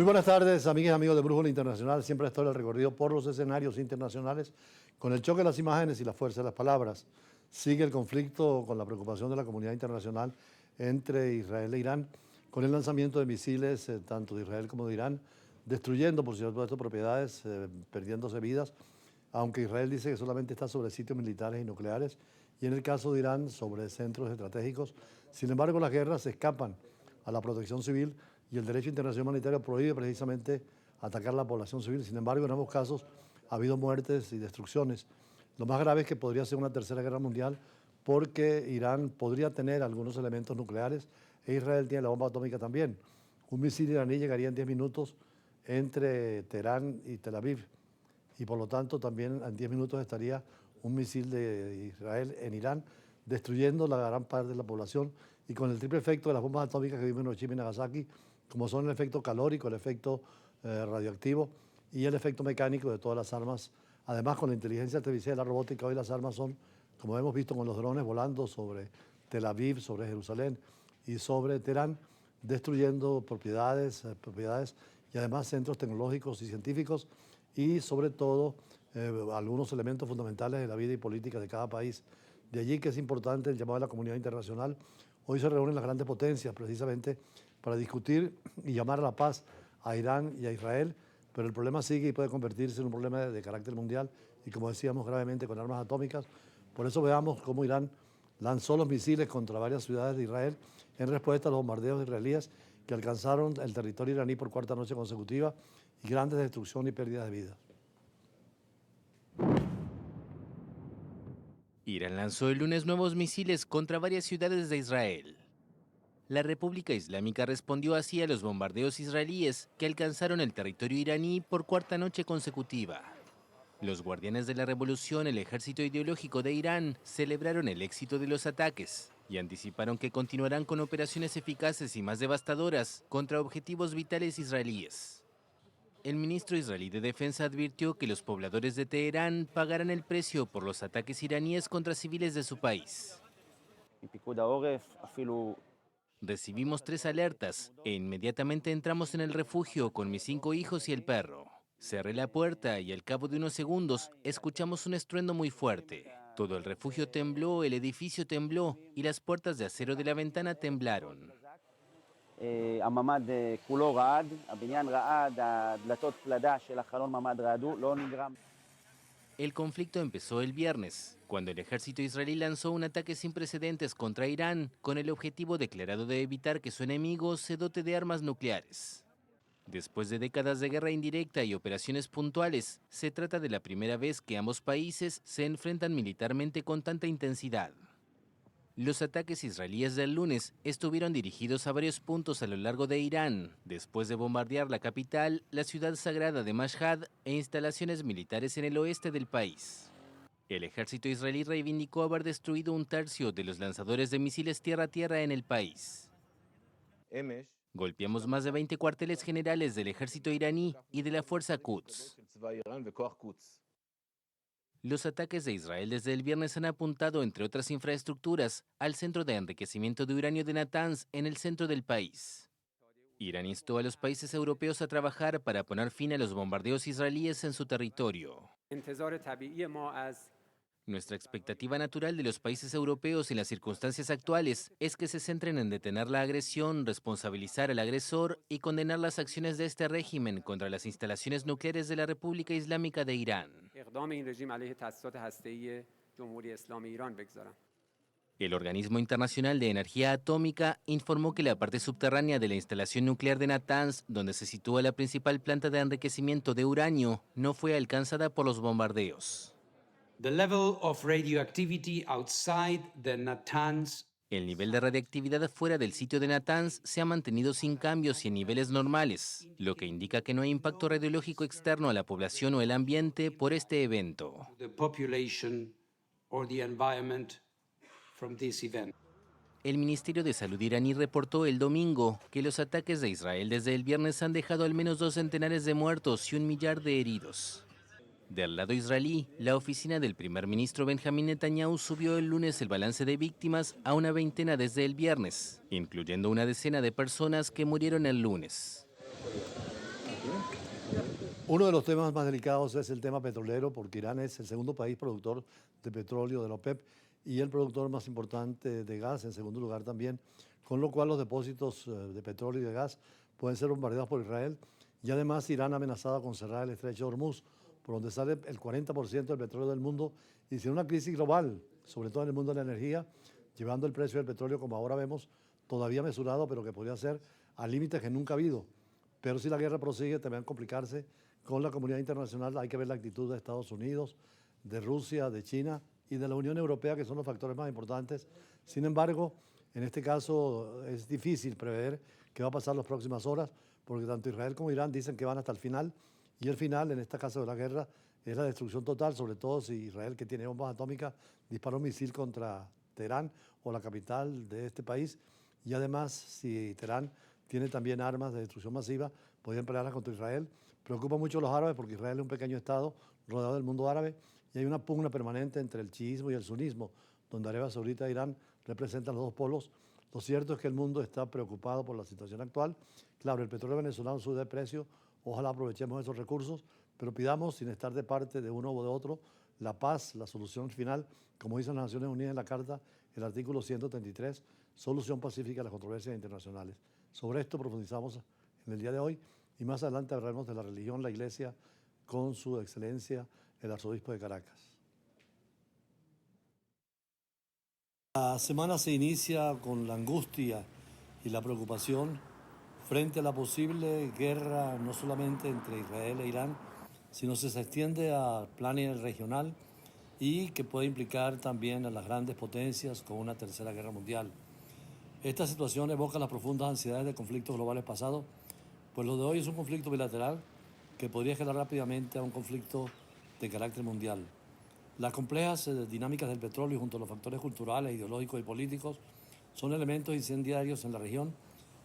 buenas tardes, amigas y amigos de Brújula Internacional. Siempre estoy en el recorrido por los escenarios internacionales con el choque de las imágenes y la fuerza de las palabras. Sigue el conflicto con la preocupación de la comunidad internacional entre Israel e Irán, con el lanzamiento de misiles tanto de Israel como de Irán, destruyendo, por cierto, propiedades, perdiéndose vidas, aunque Israel dice que solamente está sobre sitios militares y nucleares, y en el caso de Irán sobre centros estratégicos. Sin embargo, las guerras se escapan a la protección civil y el derecho internacional humanitario prohíbe precisamente atacar a la población civil. Sin embargo, en ambos casos ha habido muertes y destrucciones. Lo más grave es que podría ser una tercera guerra mundial porque Irán podría tener algunos elementos nucleares e Israel tiene la bomba atómica también. Un misil iraní llegaría en 10 minutos entre Teherán y Tel Aviv y por lo tanto también en 10 minutos estaría un misil de Israel en Irán destruyendo la gran parte de la población y con el triple efecto de las bombas atómicas que vimos en Hiroshima y Nagasaki, como son el efecto calórico, el efecto radioactivo y el efecto mecánico de todas las armas. Además, con la inteligencia artificial y la robótica, hoy las armas son, como hemos visto con los drones volando sobre Tel Aviv, sobre Jerusalén y sobre Teherán, destruyendo propiedades y además centros tecnológicos y científicos y sobre todo algunos elementos fundamentales de la vida y política de cada país. De allí que es importante el llamado de la comunidad internacional. Hoy se reúnen las grandes potencias precisamente para discutir y llamar a la paz a Irán y a Israel, pero el problema sigue y puede convertirse en un problema de carácter mundial y, como decíamos, gravemente con armas atómicas. Por eso veamos cómo Irán lanzó los misiles contra varias ciudades de Israel en respuesta a los bombardeos israelíes que alcanzaron el territorio iraní por cuarta noche consecutiva y grandes destrucción y pérdidas de vidas. Irán lanzó el lunes nuevos misiles contra varias ciudades de Israel. La República Islámica respondió así a los bombardeos israelíes que alcanzaron el territorio iraní por cuarta noche consecutiva. Los guardianes de la revolución, el ejército ideológico de Irán, celebraron el éxito de los ataques y anticiparon que continuarán con operaciones eficaces y más devastadoras contra objetivos vitales israelíes. El ministro israelí de Defensa advirtió que los pobladores de Teherán pagarán el precio por los ataques iraníes contra civiles de su país. Recibimos 3 alertas e inmediatamente entramos en el refugio con mis 5 hijos y el perro. Cerré la puerta y al cabo de unos segundos escuchamos un estruendo muy fuerte. Todo el refugio tembló, el edificio tembló y las puertas de acero de la ventana temblaron. El conflicto empezó el viernes, cuando el ejército israelí lanzó un ataque sin precedentes contra Irán, con el objetivo declarado de evitar que su enemigo se dote de armas nucleares. Después de décadas de guerra indirecta y operaciones puntuales, se trata de la primera vez que ambos países se enfrentan militarmente con tanta intensidad. Los ataques israelíes del lunes estuvieron dirigidos a varios puntos a lo largo de Irán, después de bombardear la capital, la ciudad sagrada de Mashhad e instalaciones militares en el oeste del país. El ejército israelí reivindicó haber destruido un tercio de los lanzadores de misiles tierra-tierra en el país. Golpeamos más de 20 cuarteles generales del ejército iraní y de la fuerza Quds. Los ataques de Israel desde el viernes han apuntado, entre otras infraestructuras, al centro de enriquecimiento de uranio de Natanz en el centro del país. Irán instó a los países europeos a trabajar para poner fin a los bombardeos israelíes en su territorio. Nuestra expectativa natural de los países europeos en las circunstancias actuales es que se centren en detener la agresión, responsabilizar al agresor y condenar las acciones de este régimen contra las instalaciones nucleares de la República Islámica de Irán. El Organismo Internacional de Energía Atómica informó que la parte subterránea de la instalación nuclear de Natanz, donde se sitúa la principal planta de enriquecimiento de uranio, no fue alcanzada por los bombardeos. The level of radioactivity outside the Natanz. El nivel de radiactividad fuera del sitio de Natanz se ha mantenido sin cambios y en niveles normales, lo que indica que no hay impacto radiológico externo a la población o el ambiente por este evento. The population or the environment from this event. El Ministerio de Salud iraní reportó el domingo que los ataques de Israel desde el viernes han dejado al menos 2 centenares de muertos y 1 millar de heridos. Del lado israelí, la oficina del primer ministro Benjamín Netanyahu subió el lunes el balance de víctimas a una veintena desde el viernes, incluyendo una decena de personas que murieron el lunes. Uno de los temas más delicados es el tema petrolero, porque Irán es el segundo país productor de petróleo de la OPEP y el productor más importante de gas, en segundo lugar también, con lo cual los depósitos de petróleo y de gas pueden ser bombardeados por Israel. Y además Irán ha amenazado con cerrar el estrecho de Hormuz, por donde sale el 40% del petróleo del mundo, y sin una crisis global, sobre todo en el mundo de la energía, llevando el precio del petróleo, como ahora vemos, todavía mesurado, pero que podría ser a límites que nunca ha habido. Pero si la guerra prosigue, también complicarse con la comunidad internacional. Hay que ver la actitud de Estados Unidos, de Rusia, de China y de la Unión Europea, que son los factores más importantes. Sin embargo, en este caso es difícil prever qué va a pasar las próximas horas, porque tanto Israel como Irán dicen que van hasta el final, y el final, en este caso de la guerra, es la destrucción total, sobre todo si Israel, que tiene bombas atómicas, dispara un misil contra Teherán o la capital de este país, y además si Teherán tiene también armas de destrucción masiva, podrían emplearlas contra Israel. Preocupa mucho a los árabes porque Israel es un pequeño estado rodeado del mundo árabe y hay una pugna permanente entre el chiismo y el sunismo, donde Arabia Saudita e Irán representan los dos polos. Lo cierto es que el mundo está preocupado por la situación actual. Claro, el petróleo venezolano sube de precio, ojalá aprovechemos esos recursos, pero pidamos, sin estar de parte de uno o de otro, la paz, la solución final, como dicen las Naciones Unidas en la Carta, el artículo 133, solución pacífica a las controversias internacionales. Sobre esto profundizamos en el día de hoy y más adelante hablaremos de la religión, la iglesia, con su excelencia, el arzobispo de Caracas. La semana se inicia con la angustia y la preocupación frente a la posible guerra no solamente entre Israel e Irán, sino que se extiende a plano regional y que puede implicar también a las grandes potencias con una tercera guerra mundial. Esta situación evoca las profundas ansiedades de conflictos globales pasados, pues lo de hoy es un conflicto bilateral que podría escalar rápidamente a un conflicto de carácter mundial. Las complejas dinámicas del petróleo junto a los factores culturales, ideológicos y políticos son elementos incendiarios en la región.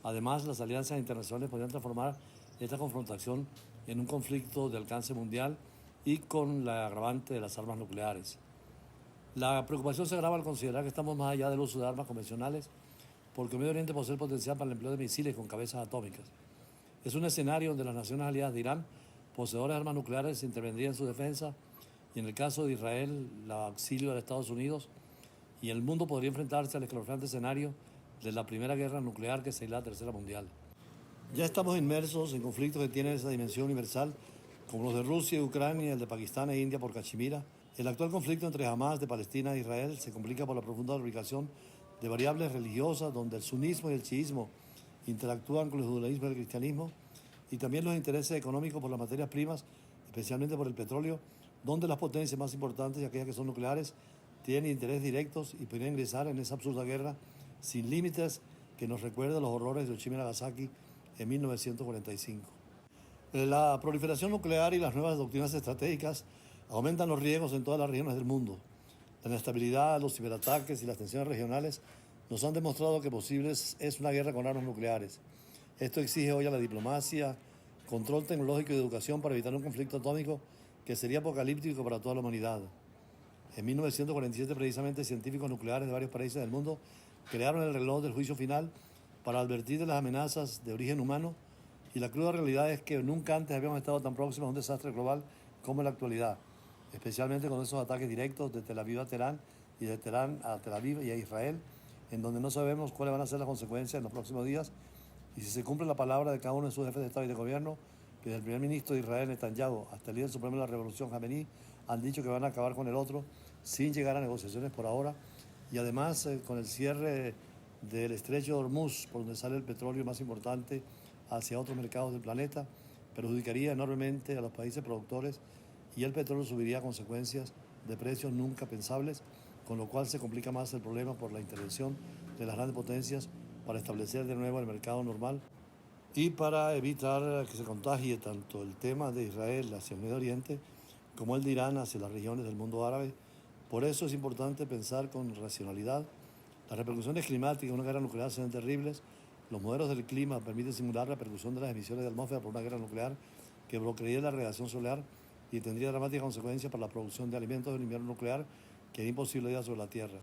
Además, las alianzas internacionales podrían transformar esta confrontación en un conflicto de alcance mundial y con la agravante de las armas nucleares. La preocupación se agrava al considerar que estamos más allá del uso de armas convencionales, porque el Medio Oriente posee el potencial para el empleo de misiles con cabezas atómicas. Es un escenario donde las naciones aliadas de Irán, poseedoras de armas nucleares, intervendrían en su defensa, y en el caso de Israel, el auxilio de Estados Unidos, y el mundo podría enfrentarse al escalofriante escenario de la primera guerra nuclear, que sería la tercera mundial. Ya estamos inmersos en conflictos que tienen esa dimensión universal, como los de Rusia y Ucrania, el de Pakistán e India por Cachemira. El actual conflicto entre Hamas de Palestina e Israel se complica por la profunda ubicación de variables religiosas, donde el sunismo y el chiismo interactúan con el judaísmo y el cristianismo, y también los intereses económicos por las materias primas, especialmente por el petróleo, donde las potencias más importantes y aquellas que son nucleares tienen intereses directos y podrían ingresar en esa absurda guerra sin límites que nos recuerda los horrores de Hiroshima y Nagasaki en 1945. La proliferación nuclear y las nuevas doctrinas estratégicas aumentan los riesgos en todas las regiones del mundo. La inestabilidad, los ciberataques y las tensiones regionales nos han demostrado que posible es una guerra con armas nucleares. Esto exige hoy a la diplomacia, control tecnológico y educación para evitar un conflicto atómico que sería apocalíptico para toda la humanidad. En 1947, precisamente, científicos nucleares de varios países del mundo crearon el reloj del juicio final para advertir de las amenazas de origen humano, y la cruda realidad es que nunca antes habíamos estado tan próximos a un desastre global como en la actualidad, especialmente con esos ataques directos de Tel Aviv a Teherán y de Teherán a Tel Aviv y a Israel, en donde no sabemos cuáles van a ser las consecuencias en los próximos días y si se cumple la palabra de cada uno de sus jefes de Estado y de Gobierno, que desde el primer ministro de Israel, Netanyahu, hasta el líder supremo de la Revolución, Jamenei, han dicho que van a acabar con el otro sin llegar a negociaciones por ahora, y además con el cierre del estrecho de Hormuz, por donde sale el petróleo más importante hacia otros mercados del planeta, perjudicaría enormemente a los países productores y el petróleo subiría a consecuencias de precios nunca pensables, con lo cual se complica más el problema por la intervención de las grandes potencias para establecer de nuevo el mercado normal y para evitar que se contagie tanto el tema de Israel hacia el Medio Oriente como el de Irán hacia las regiones del mundo árabe. Por eso es importante pensar con racionalidad. Las repercusiones climáticas de una guerra nuclear serán terribles. Los modelos del clima permiten simular la repercusión de las emisiones de atmósfera por una guerra nuclear que bloquearía la radiación solar y tendría dramáticas consecuencias para la producción de alimentos de un invierno nuclear que es imposible ya sobre la Tierra.